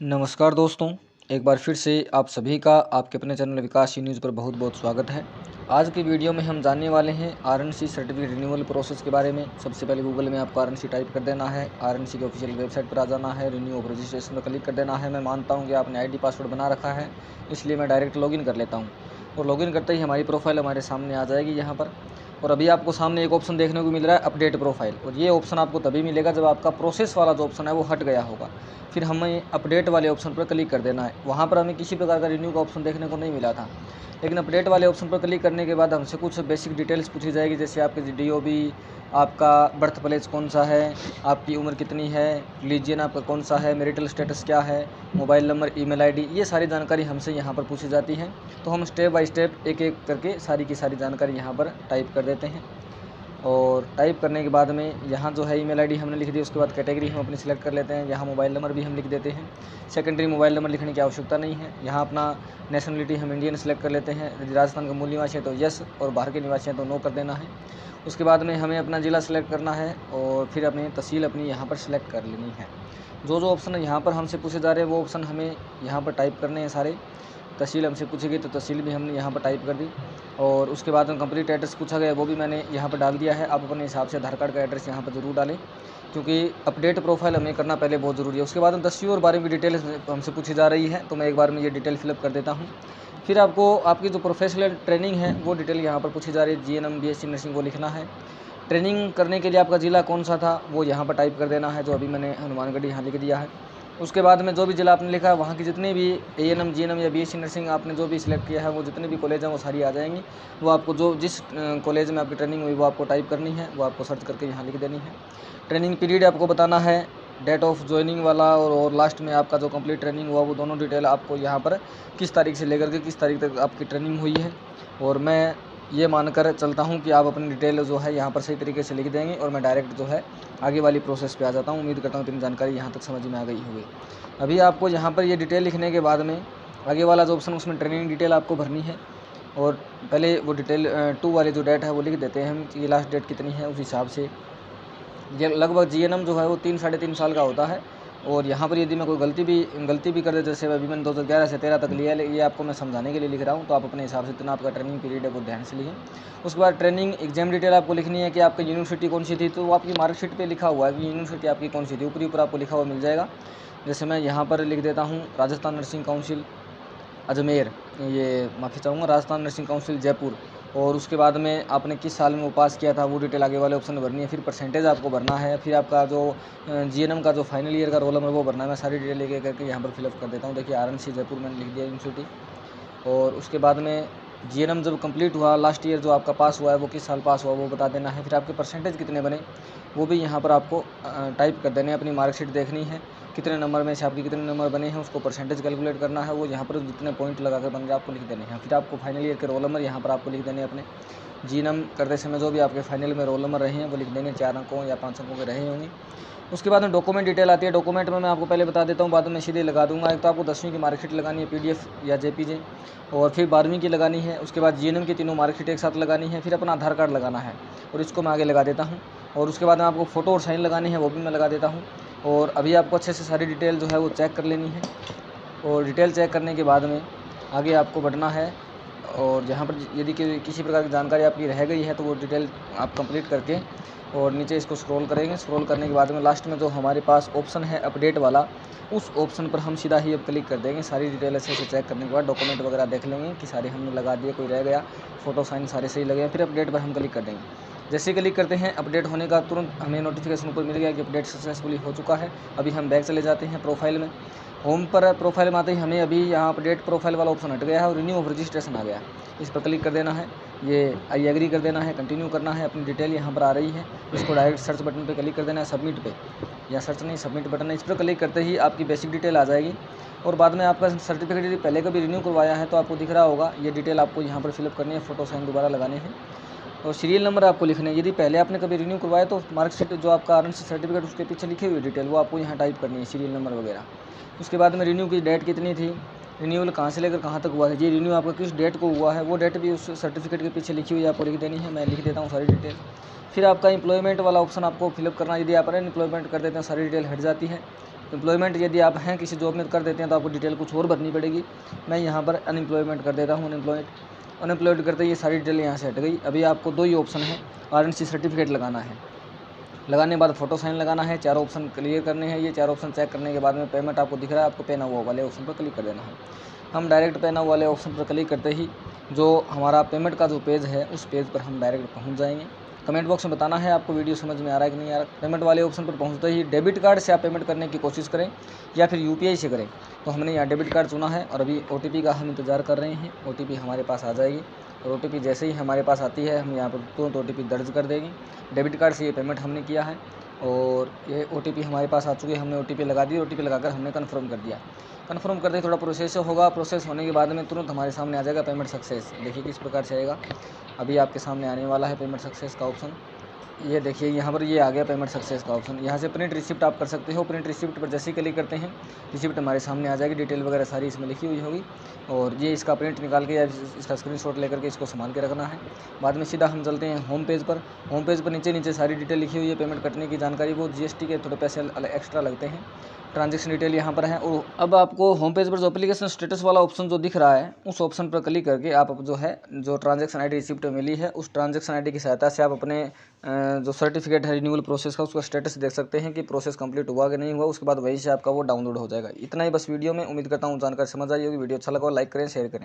नमस्कार दोस्तों, एक बार फिर से आप सभी का आपके अपने चैनल विकास न्यूज़ पर बहुत बहुत स्वागत है। आज की वीडियो में हम जानने वाले हैं आरएनसी सर्टिफिकेट रिन्यूअल प्रोसेस के बारे में। सबसे पहले गूगल में आपको आरएनसी टाइप कर देना है, आरएनसी की ऑफिशियल वेबसाइट पर आ जाना है, रिन्यू ऑफ रजिस्ट्रेशन पर क्लिक कर देना है। मैं मानता हूँ कि आपने आईडी पासवर्ड बना रखा है, इसलिए मैं डायरेक्ट लॉगिन कर लेता हूँ और लॉगिन करते ही हमारी प्रोफाइल हमारे सामने आ जाएगी यहाँ पर। और अभी आपको सामने एक ऑप्शन देखने को मिल रहा है अपडेट प्रोफाइल, और ये ऑप्शन आपको तभी मिलेगा जब आपका प्रोसेस वाला जो ऑप्शन है वो हट गया होगा। फिर हमें अपडेट वाले ऑप्शन पर क्लिक कर देना है। वहाँ पर हमें किसी प्रकार का रिन्यू का ऑप्शन देखने को नहीं मिला था, लेकिन अपडेट वाले ऑप्शन पर क्लिक करने के बाद हमसे कुछ बेसिक डिटेल्स पूछी जाएगी, जैसे आपकी DOB, आपका बर्थ प्लेस कौन सा है, आपकी उम्र कितनी है, रिलीजन आपका कौन सा है, मैरिटल स्टेटस क्या है, मोबाइल नंबर, ईमेल आईडी, ये सारी जानकारी हमसे यहाँ पर पूछी जाती है। तो हम स्टेप बाय स्टेप एक एक करके सारी की सारी जानकारी यहाँ पर टाइप कर देते हैं। और टाइप करने के बाद में यहाँ जो है ईमेल आईडी हमने लिख दी, उसके बाद कैटेगरी हम अपनी सिलेक्ट कर लेते हैं। यहाँ मोबाइल नंबर भी हम लिख देते हैं, सेकेंडरी मोबाइल नंबर लिखने की आवश्यकता नहीं है। यहाँ अपना नेशनलिटी हम इंडियन सेलेक्ट कर लेते हैं। यदि राजस्थान का मूल निवासी है तो यस, और बाहर के निवासी हैं तो नो कर देना है। उसके बाद में हमें अपना ज़िला सेलेक्ट करना है और फिर अपनी तहसील अपनी यहाँ पर सेलेक्ट कर लेनी है। जो जो ऑप्शन यहाँ पर हमसे पूछे जा रहे हैं वो ऑप्शन हमें यहाँ पर टाइप करने हैं सारे। तहसील हमसे पूछेगी तो तहसील भी हमने यहाँ पर टाइप कर दी, और उसके बाद में कंप्लीट एड्रेस पूछा गया वो भी मैंने यहाँ पर डाल दिया है। आप अपने हिसाब से आधार कार्ड का एड्रेस यहाँ पर ज़रूर डालें, क्योंकि अपडेट प्रोफाइल हमें करना पहले बहुत ज़रूरी है। उसके बाद में 10वीं और 12वीं की डिटेल हमसे पूछी जा रही है, तो मैं एक बार में ये डिटेल फिलअप कर देता हूँ। फिर आपको आपकी जो प्रोफेशनल ट्रेनिंग है वो डिटेल यहाँ पर पूछी जा रही है। GNM BSc नर्सिंग वो लिखना है। ट्रेनिंग करने के लिए आपका ज़िला कौन सा था वो यहाँ पर टाइप कर देना है, जो अभी मैंने हनुमानगढ़ यहाँ लिख दिया है। उसके बाद में जो भी ज़िला आपने लिखा है वहाँ की जितनी भी ANM GNM या BSc नर्सिंग आपने जो भी सिलेक्ट किया है वो जितने भी कॉलेज हैं वो सारी आ जाएंगी। वो आपको जो जिस कॉलेज में आपकी ट्रेनिंग हुई वो आपको टाइप करनी है, वो आपको सर्च करके यहाँ लिख देनी है। ट्रेनिंग पीरियड आपको बताना है, डेट ऑफ ज्वाइनिंग वाला और लास्ट में आपका जो कंप्लीट ट्रेनिंग हुआ वो दोनों डिटेल आपको यहाँ पर किस तारीख से लेकर के किस तारीख तक आपकी ट्रेनिंग हुई है। और मैं ये मानकर चलता हूँ कि आप अपनी डिटेल जो है यहाँ पर सही तरीके से लिख देंगे, और मैं डायरेक्ट जो है आगे वाली प्रोसेस पे आ जाता हूँ। उम्मीद करता हूँ इतनी जानकारी यहाँ तक समझ में आ गई होगी। अभी आपको यहाँ पर ये डिटेल लिखने के बाद में आगे वाला जो ऑप्शन उसमें ट्रेनिंग डिटेल आपको भरनी है, और पहले वो डिटेल 2 वाली जो डेट है वो लिख देते हैं हम कि लास्ट डेट कितनी है। उस हिसाब से ये लगभग GNM जो है वो 3 साढ़े 3 साल का होता है। और यहाँ पर यदि मैं कोई गलती भी कर दे, जैसे अभी मैंने 2011 से 13 तक लिया है, ये आपको मैं समझाने के लिए लिख रहा हूँ, तो आप अपने हिसाब से इतना आपका ट्रेनिंग पीरियड है वो ध्यान से लिखें। उसके बाद ट्रेनिंग एग्जाम डिटेल आपको लिखनी है कि आपकी यूनिवर्सिटी कौन सी थी, तो वो आपकी मार्कशीट पे लिखा हुआ है कि यूनिवर्सिटी आपकी कौन सी थी, ऊपर आपको लिखा हुआ मिल जाएगा। जैसे मैं यहाँ पर लिख देता हूँ राजस्थान नर्सिंग काउंसिल अजमेर, ये माफ़ी चाहूँगा, राजस्थान नर्सिंग काउंसिल जयपुर। और उसके बाद में आपने किस साल में वो पास किया था वो डिटेल आगे वाले ऑप्शन में भरनी है। फिर परसेंटेज आपको भरना है, फिर आपका जो GNM का जो फाइनल ईयर का रोल नंबर वो भरना है। मैं सारी डिटेल लेके करके यहाँ पर फिलअप कर देता हूँ। देखिए RNC जयपुर मैंने लिख दिया यूनिवर्सिटी। और उसके बाद में GNM जब कंप्लीट हुआ, लास्ट ईयर जो आपका पास हुआ है वो किस साल पास हुआ वो बता देना है। फिर आपके परसेंटेज कितने बने वो भी यहाँ पर आपको टाइप कर देने हैं। अपनी मार्कशीट देखनी है, कितने नंबर में से आपके कितने नंबर बने हैं उसको परसेंटेज कैलकुलेट करना है। वो यहाँ पर जितने पॉइंट लगा कर बन गए आपको लिख देने हैं। फिर आपको फाइनल ईयर के रोल नंबर यहाँ पर आपको लिख देने हैं। अपने GNM करते समय जो भी आपके फाइनल में रोल नंबर रहे हैं वो लिख देंगे, 4 अंकों या 5 अंकों के रहे होंगे। उसके बाद में डॉक्यूमेंट डिटेल आती है। डॉक्यूमेंट में मैं आपको पहले बता देता हूँ, बाद में सीधे लगा दूंगा। एक तो आपको 10वीं की मार्कशीट लगानी है PDF या JPG, और फिर 12वीं की लगानी है। उसके बाद GNM की तीनों मार्कशीट एक साथ लगानी है। फिर अपना आधार कार्ड लगाना है, और इसको मैं आगे लगा देता हूँ। और उसके बाद में आपको फ़ोटो और साइन लगानी है, वो भी मैं लगा देता हूँ। और अभी आपको अच्छे से सारी डिटेल जो है वो चेक कर लेनी है, और डिटेल चेक करने के बाद में आगे आपको बढ़ना है। और जहाँ पर यदि किसी प्रकार की जानकारी आपकी रह गई है तो वो डिटेल आप कंप्लीट करके और नीचे इसको स्क्रॉल करेंगे। स्क्रॉल करने के बाद में लास्ट में जो हमारे पास ऑप्शन है अपडेट वाला, उस ऑप्शन पर हम सीधा ही अब क्लिक कर देंगे। सारी डिटेल अच्छे से चेक करने के बाद डॉक्यूमेंट वगैरह देख लेंगे कि सारे हमने लगा दिए, कोई रह गया, फ़ोटो साइन सारे सही लगे। फिर अपडेट पर हम क्लिक कर देंगे। जैसे क्लिक करते हैं अपडेट होने का तुरंत हमें नोटिफिकेशन ऊपर मिल गया कि अपडेट सक्सेसफुली हो चुका है। अभी हम बैक चले जाते हैं प्रोफाइल में। होम पर प्रोफाइल में आते ही हमें अभी यहाँ अपडेट प्रोफाइल वाला ऑप्शन हट गया है और रिन्यू ऑफ रजिस्ट्रेशन आ गया है। इस पर क्लिक कर देना है, ये आई एग्री कर देना है, कंटिन्यू करना है। अपनी डिटेल यहाँ पर आ रही है, इसको डायरेक्ट सर्च बटन पे क्लिक कर देना है, सबमिट पे, या सर्च नहीं सबमिट बटन है, इस पर क्लिक करते ही आपकी बेसिक डिटेल आ जाएगी। और बाद में आपका सर्टिफिकेट यदि पहले कभी रिन्यू करवाया है तो आपको दिख रहा होगा, ये डिटेल आपको यहाँ पर फिलअप करनी है, फ़ोटो साइन दोबारा लगाने हैं, और सीरियल नंबर आपको लिखने हैं। यदि पहले आपने कभी रिन्यू करवाया तो मार्कशीट जो आपका RNC सर्टिफिकेट उसके पीछे लिखी हुई डिटेल वो आपको यहाँ टाइप करनी है, सीरियल नंबर वगैरह। उसके बाद में रिन्यू की डेट कितनी थी, रिन्यूअल कहाँ से लेकर कहाँ तक हुआ है, ये रिन्यू आपका किस डेट को हुआ है वो डेट भी उस सर्टिफिकेट के पीछे लिखी हुई आपको लिख देनी है। मैं लिख देता हूँ सारी डिटेल। फिर आपका एम्प्लॉयमेंट वाला ऑप्शन आपको फिलअप करना, यदि आप अनएम्प्लॉयमेंट कर देते हैं सारी डिटेल हट जाती है। एम्प्लॉयमेंट यदि आप हैं किसी जॉब में कर देते हैं तो आपको डिटेल कुछ और भरनी पड़ेगी। मैं यहाँ पर अनएम्प्लॉयमेंट कर देता हूँ। अनएम्प्लॉयड करते ही ये सारी डिटेल यहाँ से हट गई। अभी आपको 2 ही ऑप्शन है, RNC सर्टिफिकेट लगाना है। लगाने के बाद फोटो साइन लगाना है। 4 ऑप्शन क्लियर करने हैं। ये 4 ऑप्शन चेक करने के बाद में पेमेंट आपको दिख रहा है, आपको पे नाउ वाले ऑप्शन पर क्लिक कर देना है। हम डायरेक्ट पे नाउ वाले ऑप्शन पर क्लिक करते ही जो हमारा पेमेंट का जो पेज है उस पेज पर हम डायरेक्ट पहुंच जाएंगे। कमेंट बॉक्स में बताना है आपको वीडियो समझ में आ रहा है कि नहीं आ रहा। पेमेंट वाले ऑप्शन पर पहुंचते ही डेबिट कार्ड से आप पेमेंट करने की कोशिश करें या फिर UPI से करें। तो हमने यहाँ डेबिट कार्ड चुना है और अभी OTP का हम इंतज़ार कर रहे हैं। OTP हमारे पास आ जाएगी और OTP जैसे ही हमारे पास आती है हम यहाँ पर तुरंत OTP दर्ज कर देंगे। डेबिट कार्ड से ये पेमेंट हमने किया है और ये OTP हमारे पास आ चुकी है। हमने OTP लगा दी। OTP लगाकर हमने कन्फर्म कर दिया। कन्फर्म करते ही थोड़ा प्रोसेस होगा। प्रोसेस होने के बाद में तुरंत हमारे सामने आ जाएगा पेमेंट सक्सेस। देखिए किस प्रकार से आएगा। अभी आपके सामने आने वाला है पेमेंट सक्सेस का ऑप्शन। ये देखिए यहाँ पर ये आ गया पेमेंट सक्सेस का ऑप्शन। यहाँ से प्रिंट रिसिप्ट आप कर सकते हो। प्रिंट रिसिप्ट पर जैसे ही क्लिक करते हैं रिसिप्ट हमारे सामने आ जाएगी। डिटेल वगैरह सारी इसमें लिखी हुई होगी और ये इसका प्रिंट निकाल के या इसका स्क्रीनशॉट लेकर के इसको संभाल के रखना है। बाद में सीधा हम चलते हैं होम पेज पर। होम पेज पर नीचे सारी डिटेल लिखी हुई है। पेमेंट कटने की जानकारी, वो GST के थोड़े पैसे एक्स्ट्रा लगते हैं। ट्रांजैक्शन डिटेल यहाँ पर है। और अब आपको होम पेज पर जो एप्लीकेशन स्टेटस वाला ऑप्शन जो दिख रहा है उस ऑप्शन पर क्लिक करके आप जो ट्रांजैक्शन ID रिसिप्ट मिली है उस ट्रांजैक्शन ID की सहायता से आप अपने जो सर्टिफिकेट है रिन्यूअल प्रोसेस का उसका स्टेटस देख सकते हैं कि प्रोसेस कंप्लीट हुआ कि नहीं हुआ। उसके बाद वहीं से आपका वो डाउनलोड हो जाएगा। इतना ही बस वीडियो में। उम्मीद करता हूँ जानकारी समझ आई होगी। वीडियो अच्छा लगा हो लाइक करें, शेयर करें।